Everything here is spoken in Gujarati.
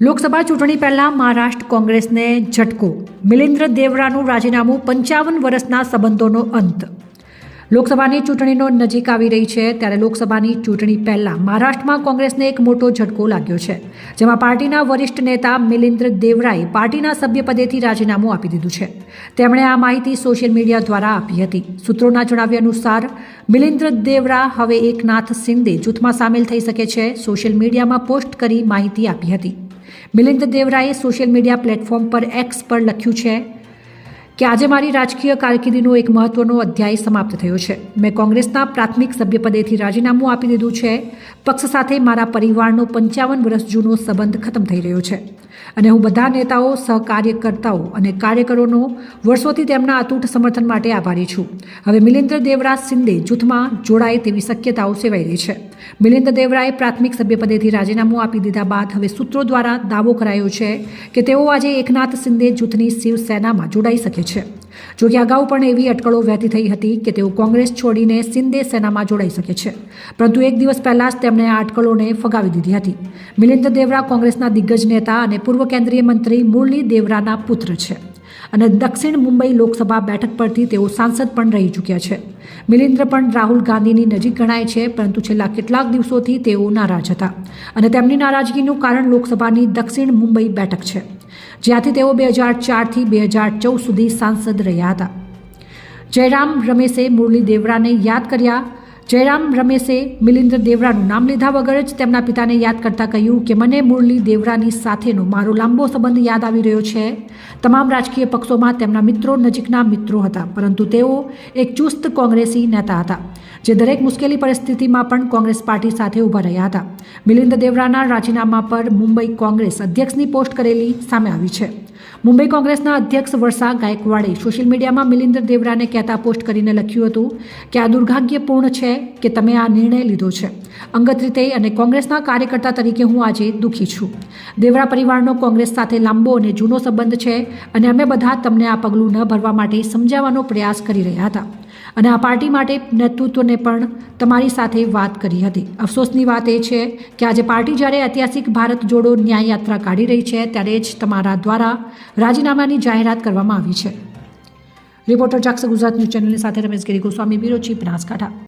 લોકસભા ચૂંટણી પહેલા મહારાષ્ટ્ર કોંગ્રેસને ઝટકો. મિલિંદ દેવરાનું રાજીનામું 55 વર્ષના સંબંધોનો અંત. લોકસભાની ચૂંટણીનો નજીક આવી રહી છે ત્યારે લોકસભાની ચૂંટણી પહેલા મહારાષ્ટ્રમાં કોંગ્રેસને એક મોટો ઝટકો લાગ્યો છે, જેમાં પાર્ટીના વરિષ્ઠ નેતા મિલિંદ દેવરાએ પાર્ટીના સભ્યપદેથી રાજીનામું આપી દીધું છે. તેમણે આ માહિતી સોશિયલ મીડિયા દ્વારા આપી હતી. સૂત્રોના જણાવ્યા અનુસાર મિલિંદ દેવરા હવે એકનાથ શિંદે જૂથમાં સામેલ થઈ શકે છે. સોશિયલ મીડિયામાં પોસ્ટ કરી માહિતી આપી હતી. મિલિંદ દેવરાએ સોશિયલ મીડિયા પ્લેટફોર્મ પર એક્સ પર લખ્યું છે કે આજે મારી રાજકીય કારકિર્દીનો એક મહત્વનો અધ્યાય સમાપ્ત થયો છે. મેં કોંગ્રેસના પ્રાથમિક સભ્યપદેથી રાજીનામું આપી દીધું છે. પક્ષ સાથે મારા પરિવારનો 55 વર્ષ જૂનો સંબંધ ખતમ થઈ રહ્યો છે અને હું બધા નેતાઓ, સહકાર્યકર્તાઓ અને કાર્યકરોનો વર્ષોથી તેમના અતૂટ સમર્થન માટે આભારી છું. હવે મિલિંદ દેવરા શિંદે જૂથમાં જોડાય તેવી શક્યતાઓ સેવાઈ રહી છે. મિલિંદ દેવરાએ પ્રાથમિક સભ્યપદેથી રાજીનામું આપી દીધા બાદ હવે સૂત્રો દ્વારા દાવો કરાયો છે કે તેઓ આજે એકનાથ શિંદે જૂથની શિવસેનામાં જોડાઈ શકે છે. જો કે અગાઉ પણ એવી અટકળો વહેતી થઈ હતી કે તેઓ કોંગ્રેસ છોડીને શિંદે સેનામાં જોડાઈ શકે છે, પરંતુ એક દિવસ પહેલા જ તેમણે આ અટકળોને ફગાવી દીધી હતી. મિલિંદ દેવરા કોંગ્રેસના દિગ્ગજ નેતા અને પૂર્વ કેન્દ્રીય મંત્રી મુરલી દેવરાના પુત્ર છે અને દક્ષિણ મુંબઈ લોકસભા બેઠક પરથી તેઓ સાંસદ પણ રહી ચૂક્યા છે. મિલિંદ પણ રાહુલ ગાંધીની નજીક ગણાય છે, પરંતુ છેલ્લા કેટલાક દિવસોથી તેઓ નારાજ હતા અને તેમની નારાજગીનું કારણ લોકસભાની દક્ષિણ મુંબઈ બેઠક છે, જ્યાંથી તેઓ 2004થી 2014 સુધી સાંસદ રહ્યા હતા. જયરામ રમેશે મુરલી દેવરાને યાદ કર્યા. જયરામ રમેશે મિલિંદ દેવરાનું નામ લીધા વગર જ તેમના પિતાને યાદ કરતા કહ્યું કે મને મુરલી દેવરાની સાથેનો મારો લાંબો સંબંધ યાદ આવી રહ્યો છે. તમામ રાજકીય પક્ષોમાં તેમના મિત્રો નજીકના મિત્રો હતા, પરંતુ તેઓ એક ચુસ્ત કોંગ્રેસી નેતા હતા જે દરેક મુશ્કેલી પરિસ્થિતિમાં પણ કોંગ્રેસ પાર્ટી સાથે ઊભા રહ્યા હતા. મિલિંદ દેવરાના રાજીનામા પર મુંબઈ કોંગ્રેસ અધ્યક્ષની પોસ્ટ કરેલી સામે આવી છે. મુંબઈ કોંગ્રેસના અધ્યક્ષ વર્ષા ગાયકવાડે સોશિયલ મીડિયામાં મિલિંદ દેવરાને કહેતા પોસ્ટ કરીને લખ્યું હતું કે આ દુર્ભાગ્યપૂર્ણ છે કે તમે આ નિર્ણય લીધો છે. અંગત રીતે અને કોંગ્રેસના કાર્યકર્તા તરીકે હું આજે દુઃખી છું. દેવરા પરિવારનો કોંગ્રેસ સાથે લાંબો અને જૂનો સંબંધ છે અને અમે બધા તમને આ પગલું ન ભરવા માટે સમજાવવાનો પ્રયાસ કરી રહ્યા હતા અને આ પાર્ટી માટે નેતૃત્વને પણ તમારી સાથે વાત કરી હતી. અફસોસની વાત એ છે કે આજે પાર્ટી જ્યારે ઐતિહાસિક ભારત જોડો ન્યાય યાત્રા કાઢી રહી છે ત્યારે જ તમારા દ્વારા રાજીનામાની જાહેરાત કરવામાં આવી છે. રિપોર્ટર જાગસ ગુજરાત ન્યૂઝ ચેનલની સાથે રમેશ ગિરી ગોસ્વામી, બ્યુરો ચીફ, બનાસકાંઠા.